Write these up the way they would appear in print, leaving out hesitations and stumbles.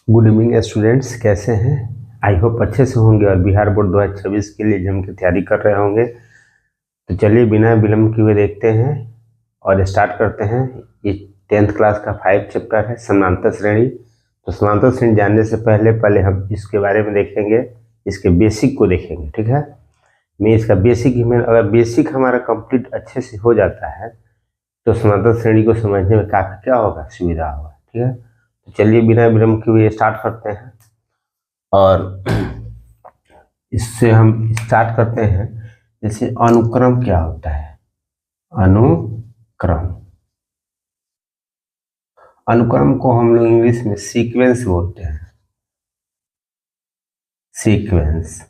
Good evening students, कैसे हैं? I hope अच्छे से होंगे और बिहार बोर्ड 2026 के लिए जम की तैयारी कर रहे होंगे। तो चलिए बिना विलम्ब किए हुए देखते हैं और स्टार्ट करते हैं। ये 10th क्लास का 5 चैप्टर है समानांतर श्रेणी। तो समानांतर श्रेणी जानने से पहले पहले हम इसके बारे में देखेंगे, इसके बेसिक को देखेंगे। ठीक है, मैं इसका बेसिक ही में अगर बेसिक हमारा कंप्लीट अच्छे से हो जाता है तो समानांतर श्रेणी को समझने में काफ़ी क्या होगा, सुविधा होगा। ठीक है, तो चलिए बिना विलम्ब किए हुए स्टार्ट करते हैं और इससे हम स्टार्ट करते हैं। जैसे अनुक्रम क्या होता है? अनुक्रम अनुक्रम को हम लोग इंग्लिश में सीक्वेंस बोलते हैं। सीक्वेंस,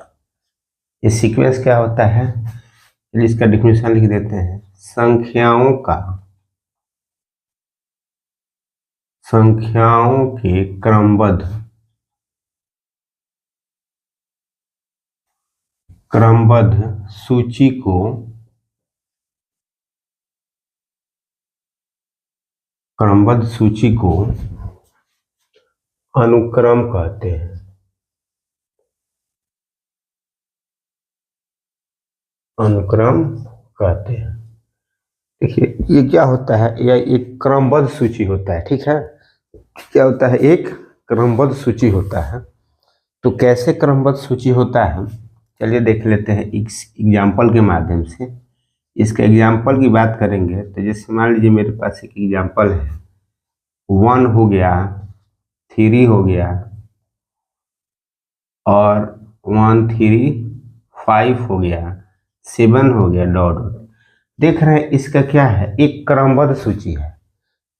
ये सीक्वेंस क्या होता है? चलिए इसका डिफिनेशन लिख देते हैं। संख्याओं के क्रमबद्ध सूची को अनुक्रम कहते हैं। अनुक्रम कहते हैं। देखिए ये क्या होता है, यह एक क्रमबद्ध सूची होता है। ठीक है, क्या होता है? एक क्रमबद्ध सूची होता है। तो कैसे क्रमबद्ध सूची होता है, चलिए देख लेते हैं इस एग्जाम्पल के माध्यम से। इसके एग्जाम्पल की बात करेंगे तो जैसे मान लीजिए मेरे पास एक एग्जाम्पल है, 1 हो गया, 3 हो गया और 1 3 5 हो गया, 7 हो गया, डॉट डॉट। देख रहे हैं इसका क्या है, एक क्रमबद्ध सूची है।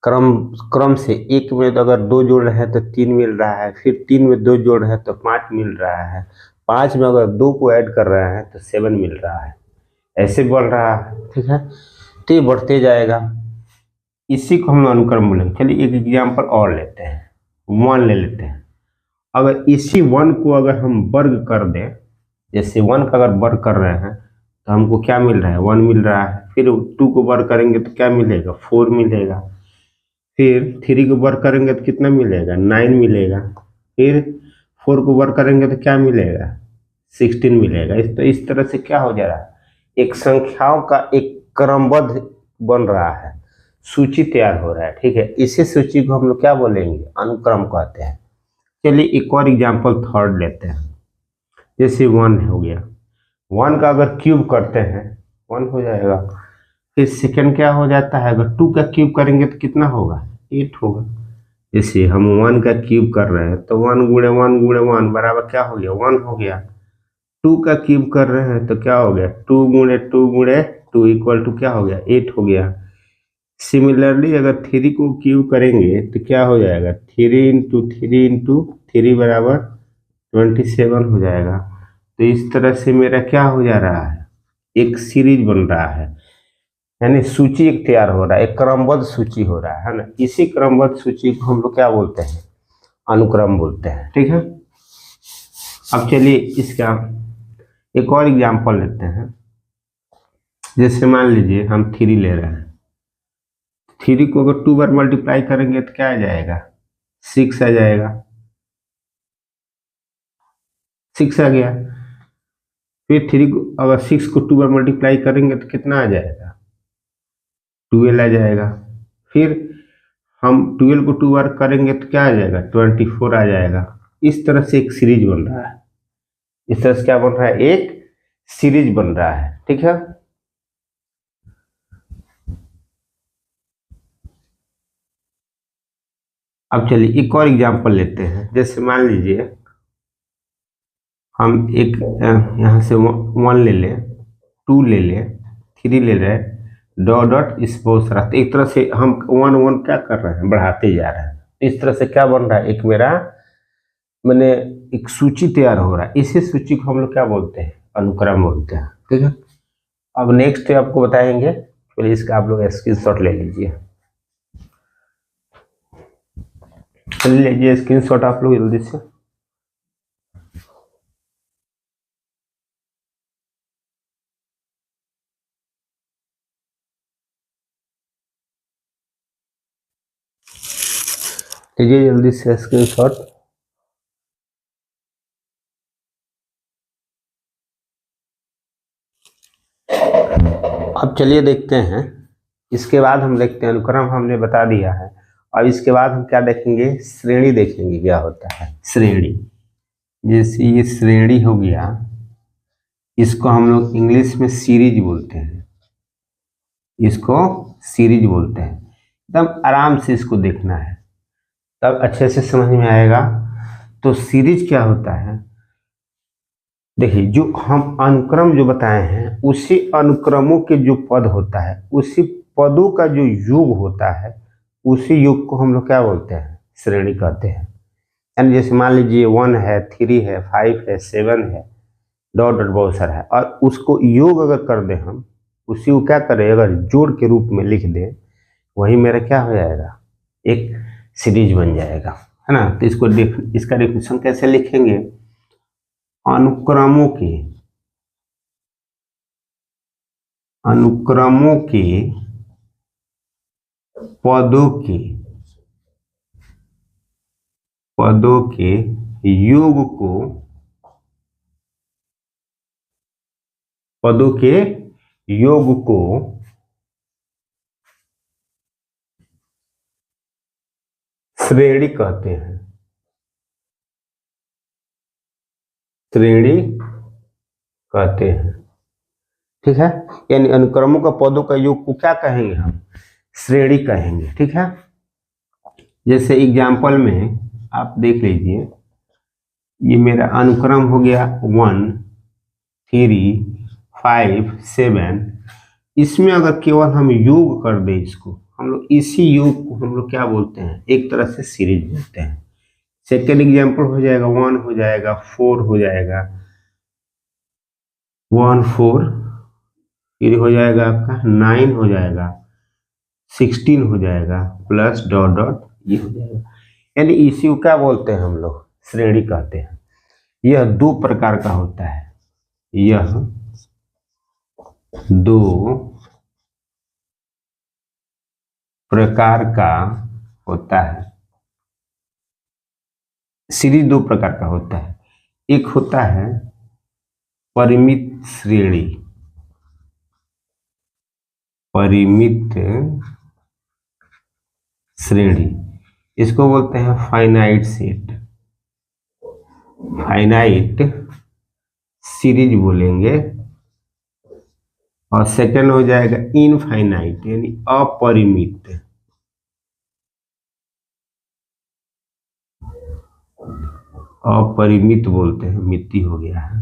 क्रम से एक में तो अगर 2 जोड़ रहे हैं तो 3 मिल रहा है, फिर 3 में 2 जोड़ रहे हैं तो 5 मिल रहा है, 5 में अगर 2 को ऐड कर रहे हैं तो 7 मिल रहा है, ऐसे बढ़ रहा है। ठीक है, तो ये बढ़ते जाएगा, इसी को हम अनुक्रम बोलेंगे। चलिए एक एग्जाम्पल और लेते हैं, 1 ले लेते हैं। अगर इसी 1 को अगर हम वर्ग कर दें, जैसे 1 का अगर वर्ग कर रहे हैं तो हमको क्या मिल रहा है, 1 मिल रहा है। फिर 2 को वर्ग करेंगे तो क्या मिलेगा, 4 मिलेगा। फिर 3 को वर्क करेंगे तो कितना मिलेगा, 9 मिलेगा। फिर 4 को वर्क करेंगे तो क्या मिलेगा, 16 मिलेगा। तो इस तरह से क्या हो जा रहा है, एक संख्याओं का एक क्रमबद्ध बन रहा है, सूची तैयार हो रहा है। ठीक है, इसी सूची को हम लोग क्या बोलेंगे, अनुक्रम कहते हैं। चलिए एक और एग्जाम्पल थर्ड लेते हैं। जैसे 1 हो गया, 1 का अगर क्यूब करते हैं 1 हो जाएगा। फिर सेकंड क्या हो जाता है, अगर 2 का क्यूब करेंगे तो कितना होगा, 8 होगा। जैसे हम 1 का क्यूब कर रहे हैं तो 1 गुणे 1 गुणे 1 बराबर क्या हो गया, 1 हो गया। 2 का क्यूब कर रहे हैं तो क्या हो गया, 2 गुणे 2 गुणे 2 इक्वल टू क्या हो गया, 8 हो गया। सिमिलरली अगर 3 को क्यूब करेंगे तो क्या हो जाएगा, 3 बराबर 27 हो जाएगा। तो इस तरह से मेरा क्या हो जा रहा है, एक सीरीज बन रहा है, यानी सूची एक तैयार हो रहा है, एक क्रमबद्ध सूची हो रहा है ना। इसी क्रमबद्ध सूची को हम लोग क्या बोलते हैं, अनुक्रम बोलते हैं। ठीक है, अब चलिए इसका एक और एग्जांपल लेते हैं। जैसे मान लीजिए हम 3 ले रहे हैं, 3 को अगर 2 बार मल्टीप्लाई करेंगे तो क्या आ जाएगा, 6 आ जाएगा। 6 आ गया। फिर 3 को अगर 6 को 2 बार मल्टीप्लाई करेंगे तो कितना आ जाएगा, 12 आ जाएगा। फिर हम 12 को 2 बार करेंगे तो क्या आ जाएगा, 24 आ जाएगा। इस तरह से एक सीरीज बन रहा है, इस तरह से क्या बन रहा है, एक सीरीज बन रहा है। ठीक है, अब चलिए एक और एग्जांपल लेते हैं। जैसे मान लीजिए हम एक यहाँ से 1 ले लें, 2 ले लें, 3 ले लें, डॉट डॉट इस बहुत सारा। तो एक तरह से हम 1 1 क्या कर रहे हैं, बढ़ाते जा रहे हैं। इस तरह से क्या बन रहा है, एक मेरा मैंने एक सूची तैयार हो रहा है। इसी सूची को हम लोग क्या बोलते हैं, अनुक्रम बोलते हैं। ठीक है, अब नेक्स्ट आपको बताएंगे, चलिए इसका आप लोग स्क्रीनशॉट ले लीजिए। चलिए लीजिए स्क्रीनशॉट आप लोग जल्दी से। लीजिए जल्दी से स्क्रीनशॉट। अब चलिए देखते हैं, इसके बाद हम देखते हैं, अनुक्रम हमने बता दिया है। और इसके बाद हम क्या देखेंगे, श्रेणी देखेंगे क्या होता है श्रेणी। जैसे ये श्रेणी हो गया, इसको हम लोग इंग्लिश में सीरीज बोलते हैं, इसको सीरीज बोलते हैं। एकदम आराम से इसको देखना है, तब अच्छे से समझ में आएगा। तो सीरीज क्या होता है, देखिए जो हम अनुक्रम जो बताए हैं, उसी अनुक्रमों के जो पद होता है, उसी पदों का जो योग होता है, उसी योग को हम लोग क्या बोलते हैं, श्रेणी कहते हैं। यानी जैसे मान लीजिए 1 है, 3 है, 5 है, 7 है, डॉट डॉट बहुत सारा है, और उसको योग अगर कर दें हम, उसी को क्या करें, अगर जोड़ के रूप में लिख दें, वही मेरा क्या हो जाएगा, एक सीरीज बन जाएगा, है ना। तो इसको इसका डेफिनेशन कैसे लिखेंगे, अनुक्रमों के पदों के योग को श्रेणी कहते हैं, ठीक है। यानी अनुक्रमों का पदों का योग को क्या कहेंगे हम, श्रेणी कहेंगे, ठीक है। जैसे एग्जाम्पल में आप देख लीजिए, ये मेरा अनुक्रम हो गया 1 3 5 7। इसमें अगर केवल हम योग कर दें, इसको हम लोग, इसी योग को हम लोग क्या बोलते हैं, एक तरह से सीरीज बोलते हैं। सेकेंड एग्जाम्पल हो जाएगा 1 हो जाएगा, 4 हो जाएगा, 1 4, फिर हो जाएगा आपका 9 हो जाएगा, 16 हो जाएगा, प्लस डॉट डॉट ये हो जाएगा। यानी इसी को क्या बोलते हैं हम लोग, श्रेणी कहते हैं। यह 2 प्रकार का होता है, यह 2 प्रकार का होता है। सीरीज 2 प्रकार का होता है, एक होता है परिमित श्रेणी, इसको बोलते हैं फाइनाइट सेट, फाइनाइट सीरीज बोलेंगे। और सेकंड हो जाएगा इनफाइनाइट, यानी अपरिमित बोलते हैं, मिति हो गया है,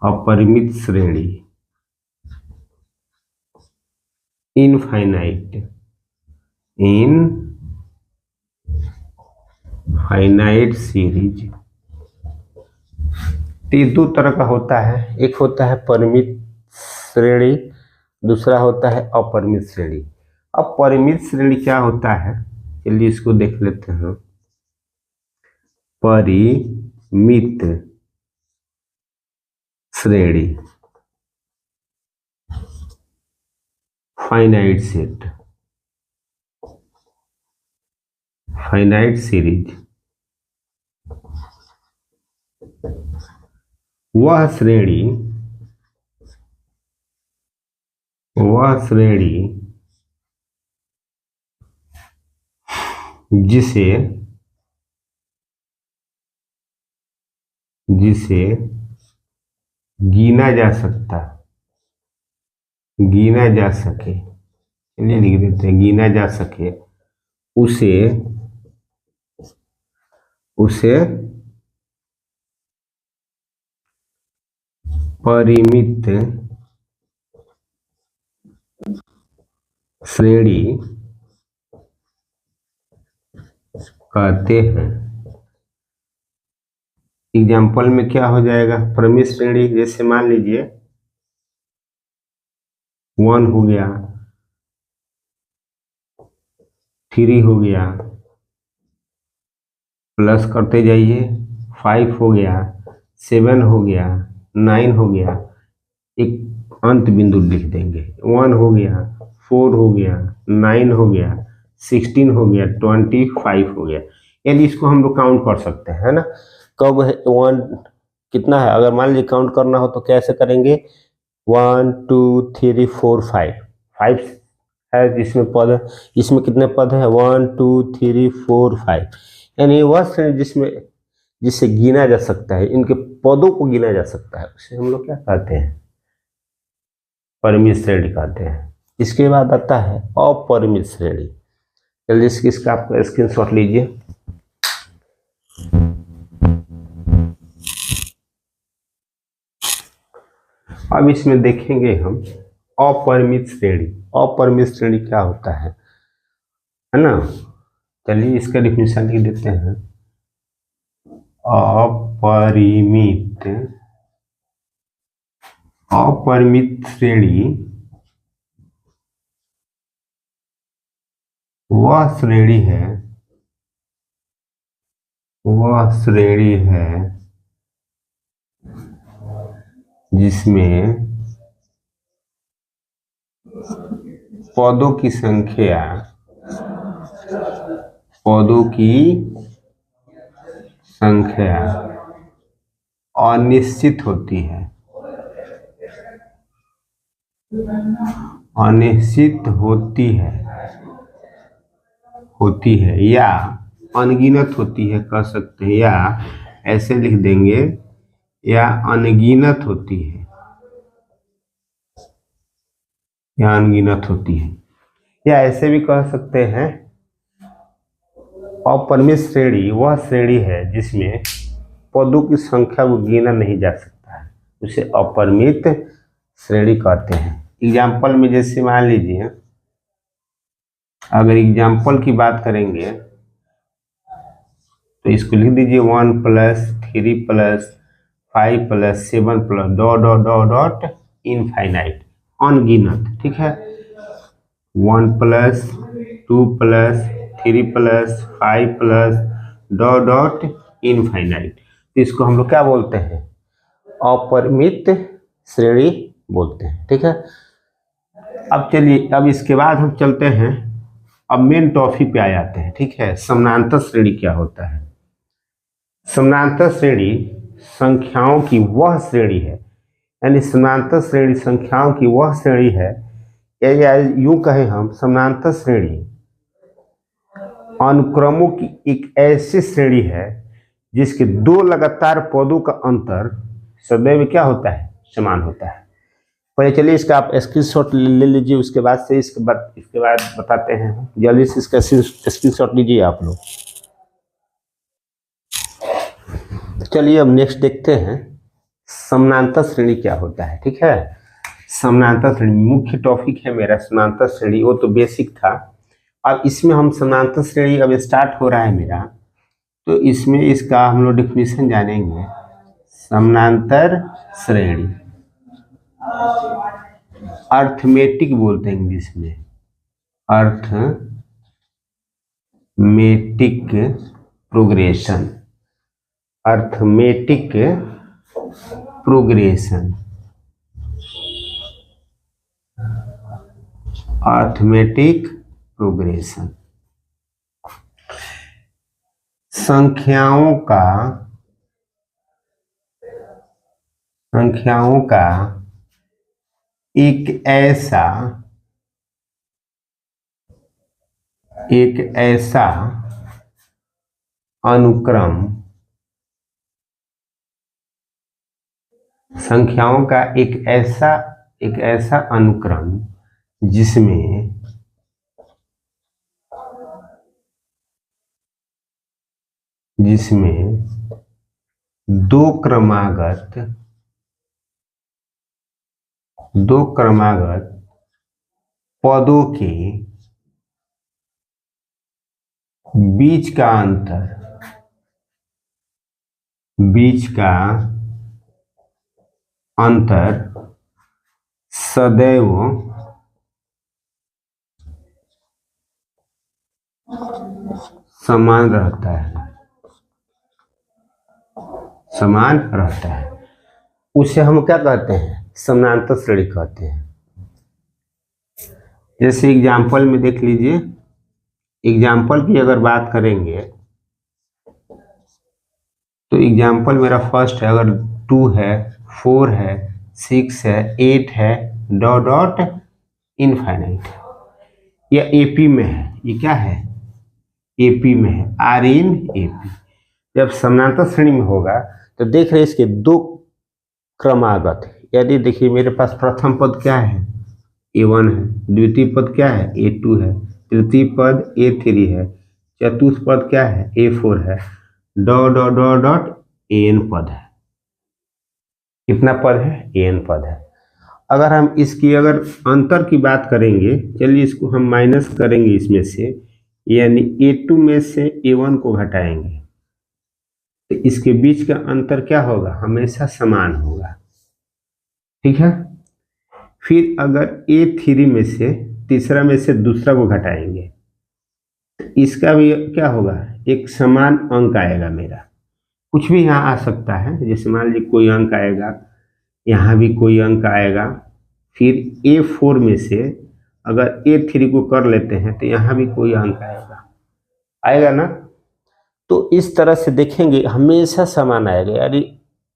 अपरिमित श्रेणी, इनफाइनाइट सीरीज। तो ये 2 तरह का होता है, एक होता है परिमित श्रेणी, दूसरा होता है अपरिमित श्रेणी। अब परिमित श्रेणी क्या होता है, चलिए इसको देख लेते हैं। परिमित श्रेणी, फाइनाइट सेट, फाइनाइट सीरीज, वह श्रेणी जिसे गिना जा सके, चलिए लिख देते हैं, गिना जा सके, उसे परिमित श्रेणी कहते हैं। एग्जाम्पल में क्या हो जाएगा, परिमित श्रेणी, जैसे मान लीजिए 1 हो गया, 3 हो गया, प्लस करते जाइए, 5 हो गया, 7 हो गया, 9 हो गया, एक अंत बिंदु लिख देंगे, 1 हो गया, 4 हो गया, 9 हो गया, 16 हो गया, 25 हो गया। यानी इसको हम लोग काउंट कर सकते हैं, है ना। कब है 1 कितना है, अगर मान लीजिए काउंट करना हो तो कैसे करेंगे, 1 2 3 4 5 5 है जिसमें पद, इसमें कितने पद है 1 2 3 4 5, यानी वह श्रेणी जिसमें जिसे गिना जा सकता है, इनके पदों को गिना जा सकता है, उसे हम लोग क्या कहते हैं, परिमित श्रेणी कहते हैं। इसके बाद आता है अपरिमित श्रेणी। जल्दी से इसका आप स्क्रीनशॉट लीजिए। अब इसमें देखेंगे हम अपरिमित श्रेणी। अपरिमित श्रेणी क्या होता है ना। चलिए इसका डिफिनेशन लिख देते हैं। अपरिमित श्रेणी वह श्रेणी है जिसमें पदों की संख्या अनिश्चित होती है, या अनगिनत होती है, कह सकते हैं, या ऐसे लिख देंगे, या अनगिनत होती है, या ऐसे भी कह सकते हैं अपरिमित श्रेणी वह श्रेणी है जिसमें पदों की संख्या को गिना नहीं जा सकता है, उसे अपरिमित श्रेणी कहते हैं। एग्जाम्पल में जैसे मान लीजिए, अगर एग्जाम्पल की बात करेंगे तो इसको लिख दीजिए 1 + 3 + 5 + 7 + डॉट इनफाइनाइट, अनगिनत, ठीक है। 1 + 2 + 3 + 5 + डॉट इनफाइनाइट, इसको हम लोग क्या बोलते हैं, अपरिमित श्रेणी बोलते हैं, ठीक है। अब चलिए, अब इसके बाद हम चलते हैं, अब मेन टॉपिक पे आ जाते हैं, ठीक है। समानांतर श्रेणी क्या होता है। समानांतर श्रेणी संख्याओं की वह श्रेणी है, यानी समानांतर श्रेणी संख्याओं की वह श्रेणी है, या यूं कहें हम, समानांतर श्रेणी अनुक्रमों की एक ऐसी श्रेणी है जिसके दो लगातार पदों का अंतर सदैव क्या होता है, समान होता है। पहले चलिए इसका आप स्क्रीनशॉट ले लीजिए, उसके बाद से इसके बाद बताते हैं। जल्दी से इसका स्क्रीनशॉट लीजिए आप लोग। चलिए अब नेक्स्ट देखते हैं समानांतर श्रेणी क्या होता है, ठीक है। समानांतर श्रेणी मुख्य टॉपिक है मेरा, समानांतर श्रेणी, वो तो बेसिक था। अब इसमें हम समानांतर श्रेणी अब स्टार्ट हो रहा है मेरा, तो इसमें इसका हम लोग डिफिनीशन जानेंगे। समानांतर श्रेणी अर्थमेटिक बोलते हैं इंग्लिश में, arithmetic progression, arithmetic progression, arithmetic progression संख्याओं का एक ऐसा अनुक्रम, संख्याओं का एक ऐसा अनुक्रम जिसमें दो क्रमागत पदों के बीच का अंतर सदैव समान रहता है, उसे हम क्या कहते हैं, समानांतर श्रेणी कहते हैं। जैसे एग्जाम्पल में देख लीजिए, एग्जाम्पल की अगर बात करेंगे तो एग्जाम्पल मेरा फर्स्ट है, अगर 2 है, 4 है, 6 है, 8 है, डॉट डॉट इनफाइनाइट। यह एपी में है, ये क्या है, एपी में है, आर इन एपी। जब समानांतर श्रेणी में होगा तो देख रहे इसके दो क्रमागत है। यदि देखिए मेरे पास प्रथम पद क्या है, A1 है, द्वितीय पद क्या है, A2 है, तृतीय पद A3 है, चतुर्थ पद क्या है, A4 है, dot dot dot dot AN पद है। कितना पद है, AN पद है। अगर हम इसकी अगर अंतर की बात करेंगे, चलिए इसको हम माइनस करेंगे इसमें से, यानी A2 में से A1 को घटाएंगे तो इसके बीच का अंतर क्या होगा, हमेशा समान होगा, ठीक है। फिर अगर A3 में से तीसरा में से दूसरा को घटाएंगे तो इसका भी क्या होगा, एक समान अंक आएगा मेरा। कुछ भी यहाँ आ सकता है, जैसे मान लीजिए कोई अंक आएगा, यहाँ भी कोई अंक आएगा। फिर A4 में से अगर A3 को कर लेते हैं तो यहाँ भी कोई अंक आएगा ना। तो इस तरह से देखेंगे हमेशा समान आएगा। यानी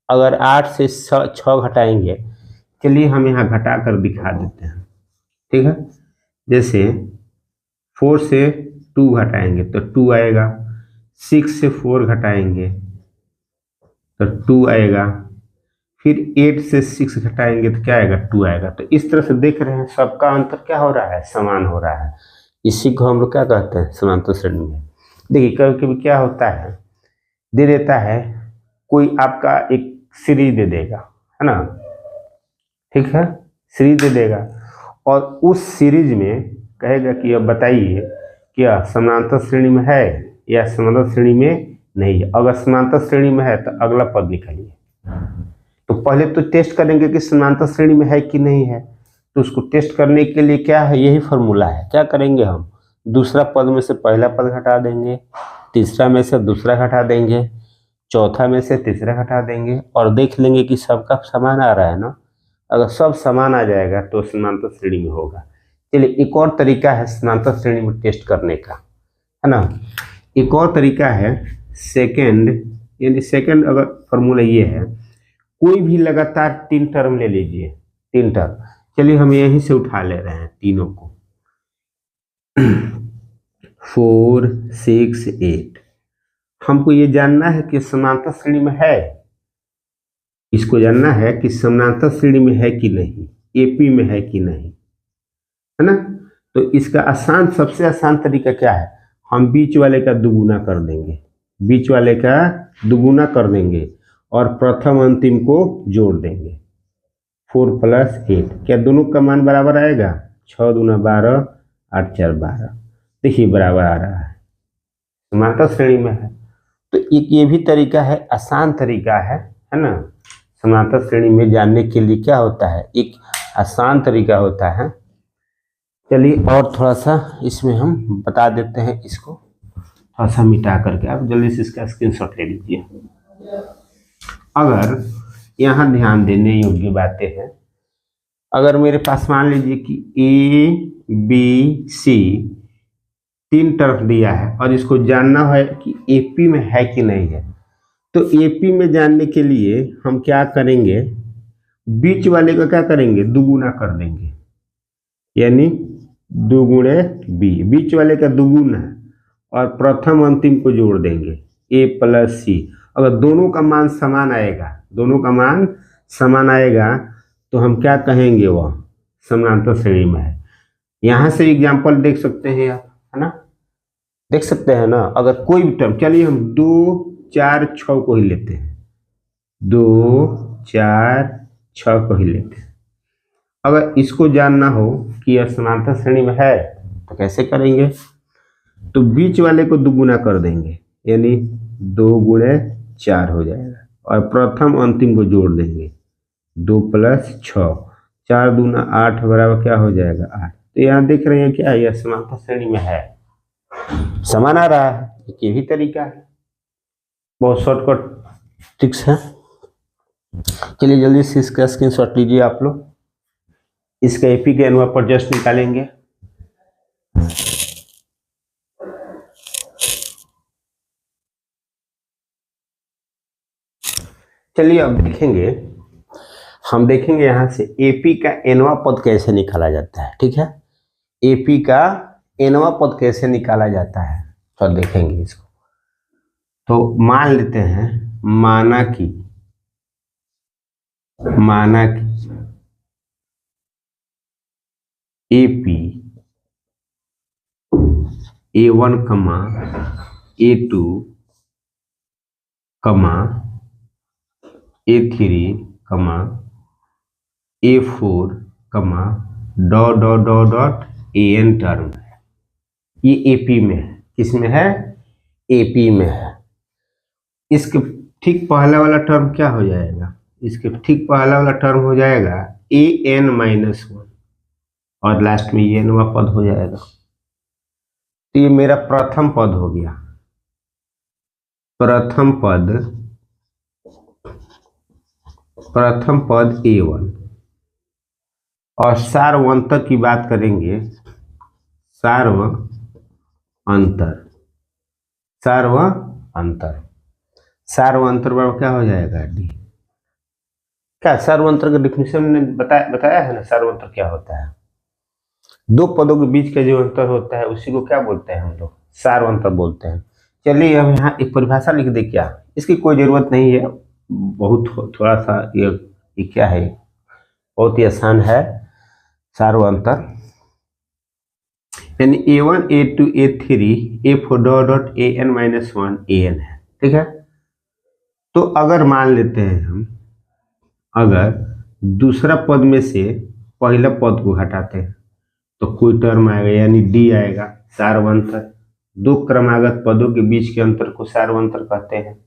अगर 8 से 6 घटाएंगे, चलिए हम यहाँ घटा कर दिखा देते हैं, ठीक है। जैसे 4 से 2 घटाएंगे तो 2 आएगा, 6 से 4 घटाएंगे तो 2 आएगा, फिर 8 से 6 घटाएंगे तो क्या आएगा, 2 आएगा। तो इस तरह से देख रहे हैं सबका अंतर क्या हो रहा है, समान हो रहा है। इसी को हम लोग क्या कहते हैं, समांतर श्रेणी में। देखिए कभी कभी क्या होता है, दे देता है कोई आपका एक सीरीज दे देगा, है ना, ठीक है, सीरीज दे देगा और उस सीरीज में कहेगा कि अब बताइए क्या समांतर श्रेणी में है या समांतर श्रेणी में नहीं है। अगर समांतर श्रेणी में है तो अगला पद निकालिए। तो पहले तो टेस्ट करेंगे कि समांतर श्रेणी में है कि नहीं है। तो उसको टेस्ट करने के लिए क्या है, यही फॉर्मूला है। क्या करेंगे हम, दूसरा पद में से पहला पद घटा देंगे, तीसरा में से दूसरा घटा देंगे, चौथा में से तीसरा घटा देंगे और देख लेंगे कि सबका समान आ रहा है ना। अगर सब समान आ जाएगा तो समांतर श्रेणी में होगा। चलिए एक और तरीका है समांतर श्रेणी में टेस्ट करने का, है ना। एक और तरीका है सेकंड, यानी सेकंड अगर फॉर्मूला ये है, कोई भी लगातार 3 टर्म ले लीजिए, 3 टर्म। चलिए हम यहीं से उठा ले रहे हैं तीनों को 4 6 8। हमको ये जानना है कि समांतर श्रेणी में है, इसको जानना है कि समांतर श्रेणी में है कि नहीं, एपी में है कि नहीं, है ना। तो इसका आसान, सबसे आसान तरीका क्या है, हम बीच वाले का दुगुना कर देंगे, बीच वाले का दुगुना कर देंगे और प्रथम अंतिम को जोड़ देंगे। 4 + 8, क्या दोनों का मान बराबर आएगा, 6 दूना 12, 8 4 12। देखिए बराबर आ रहा है, समांतर श्रेणी में है। तो एक ये भी तरीका है, आसान तरीका है ना। समांतर श्रेणी में जानने के लिए क्या होता है, एक आसान तरीका होता है। चलिए और थोड़ा सा इसमें हम बता देते हैं, इसको थोड़ा सा मिटा करके आप जल्दी से इसका स्क्रीनशॉट ले लीजिए। अगर यहाँ ध्यान देने योग्य बातें हैं, अगर मेरे पास मान लीजिए कि ABC 3 टर्म दिया है और इसको जानना है कि एपी में है कि नहीं है, तो एपी में जानने के लिए हम क्या करेंगे, बीच वाले का क्या करेंगे, दुगुना कर देंगे, यानी 2 × B, बीच वाले का दुगुना और प्रथम अंतिम को जोड़ देंगे A + C। अगर दोनों का मान समान आएगा, दोनों का मान समान आएगा तो हम क्या कहेंगे, वह समांतर श्रेणी में है। यहाँ से एग्जाम्पल देख सकते हैं आप, है ना, देख सकते हैं ना। अगर कोई भी टर्म, चलिए हम 2 4 6 को ही लेते हैं, 2 4 6 को ही लेते हैं। अगर इसको जानना हो कि यह समांतर श्रेणी में है तो कैसे करेंगे, तो बीच वाले को दुगुना कर देंगे, यानी 2 × 4 हो जाएगा और प्रथम अंतिम को जोड़ देंगे, 2 + 6, 4 दूना 8 बराबर क्या हो जाएगा, 8। तो यहाँ देख रहे हैं क्या, यह समांतर श्रेणी में है, समान आ रहा है। ये भी तरीका है, बहुत शॉर्टकट ट्रिक्स है। चलिए जल्दी से इसका स्क्रीनशॉट लीजिए आप लोग, इसका एपी के अनुसार पर जस्ट निकालेंगे। चलिए अब देखेंगे हम देखेंगे यहाँ से एपी का एनवा पद कैसे निकाला जाता है। ठीक है, एपी का एनवा पद कैसे निकाला जाता है तो देखेंगे इसको। तो मान लेते हैं, माना कि एपी A1 कमा A2 कमा A3 कमा A4 कमा dot dot dot dot AN term है। ये एपी में है। किसमें है? एपी में है। इसके ठीक पहला वाला टर्म क्या हो जाएगा? इसके ठीक पहला वाला टर्म हो जाएगा AN-1 और लास्ट में ये नवा पद हो जाएगा। तो ये मेरा प्रथम पद हो गया। प्रथम पद A1 और सार्व अंतर की बात करेंगे। सार्व अंतर बराबर क्या हो जाएगा? डी। क्या सार्व अंतर का डिफिनेशन ने बताया है ना? सार्व अंतर क्या होता है? दो पदों के बीच का जो अंतर होता है उसी को क्या बोलते हैं हम लोग? सार्व अंतर बोलते हैं। चलिए हम यहाँ एक परिभाषा लिख दे। क्या, इसकी कोई जरूरत नहीं है, बहुत थोड़ा सा ये क्या है, बहुत ही आसान है। सार्व अंतर यानी A1 A2 A3 A4 dot dot AN-1 AN है। ठीक है, तो अगर मान लेते हैं हम, अगर दूसरा पद में से पहला पद को हटाते हैं तो कोई टर्म आएगा, यानी डी आएगा। सार्वंतर, दो क्रमागत पदों के बीच के अंतर को सार्वंतर कहते हैं।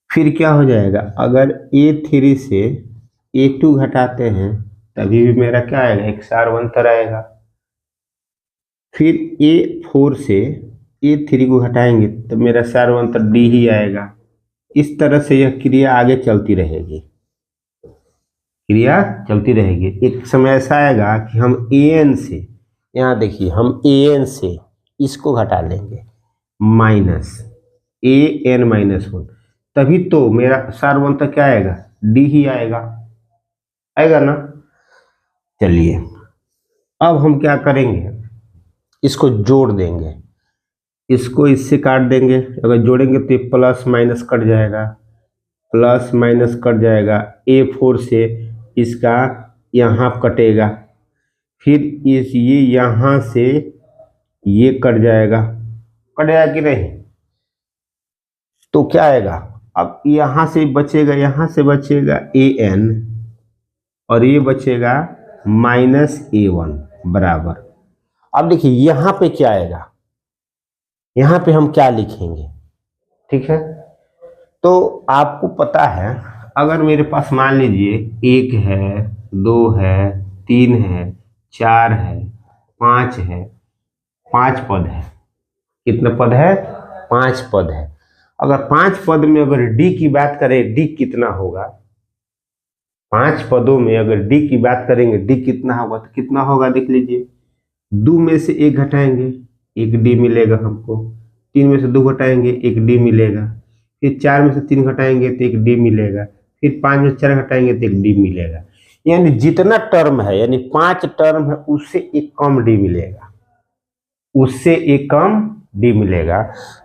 फिर क्या हो जाएगा? अगर A3 से A2 घटाते हैं तभी भी मेरा क्या आएगा? एक सार्वंतर आएगा। फिर A4 से A3 को घटाएंगे तो मेरा सार्वंतर डी ही आएगा। इस तरह से यह क्रिया आगे चलती रहेगी। एक समय ऐसा आएगा कि हम AN से, यहाँ देखिए, हम AN से इसको घटा लेंगे माइनस AN-1, तभी तो मेरा सार्वंतर क्या आएगा? डी ही आएगा ना। चलिए अब हम क्या करेंगे? इसको जोड़ देंगे, इसको इससे काट देंगे। अगर जोड़ेंगे तो प्लस माइनस कट जाएगा। A4 से इसका यहाँ कटेगा, फिर ये यहाँ से ये कट जाएगा कि नहीं? तो क्या आएगा? अब यहाँ से बचेगा AN और ये बचेगा -A1 बराबर। अब देखिए यहाँ पे क्या आएगा, यहाँ पे हम क्या लिखेंगे? ठीक है, तो आपको पता है, अगर मेरे पास मान लीजिए 1 है, 2 है, 3 है, 4 है, 5 है, 5 पद है। कितने पद है? 5 पद है। अगर 5 पद में अगर डी की बात करें, डी कितना होगा? 5 पदों में अगर डी की बात करेंगे, डी कितना होगा? तो कितना होगा देख लीजिए। 2 में से 1 घटाएंगे, 1 डी मिलेगा हमको। 3 में से 2 घटाएंगे, 1 डी मिलेगा। फिर 4 में से 3 घटाएंगे तो 1 डी मिलेगा। फिर 5 में 4 घटाएंगे तो 1 डी मिलेगा। यानी जितना टर्म है, यानी 5 टर्म है, उससे एक कम डी मिलेगा।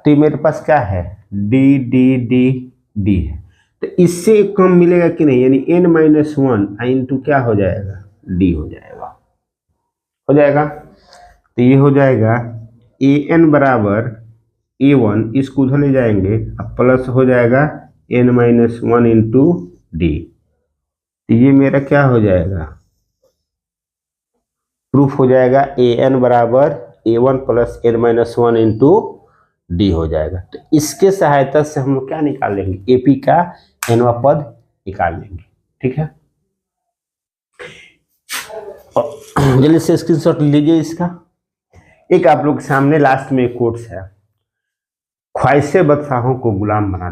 तो ये मेरे पास क्या है? डी डी डी डी है। तो इससे एक कम मिलेगा कि नहीं? यानी N-1 इंटू क्या हो जाएगा? डी हो जाएगा। तो ये हो जाएगा AN बराबर A1, इसको उधर ले जाएंगे, अब प्लस हो जाएगा N-1 इंटू डी। तो ये मेरा क्या हो जाएगा? प्रूफ हो जाएगा AN बराबर A1 plus N-1 into D हो जाएगा। तो इसके सहायता से हम लोग क्या निकाल लेंगे? एपी का एनवा पद निकाल लेंगे। ठीक है, जल्दी से स्क्रीनशॉट लीजिए इसका। एक आप लोग के सामने लास्ट में एक कोट्स है, ख्वाहिशें बादशाहों को गुलाम बना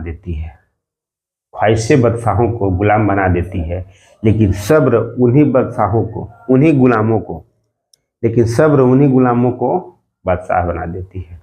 देती है, लेकिन सब्र उन्हीं गुलामों को बादशाह बना देती है।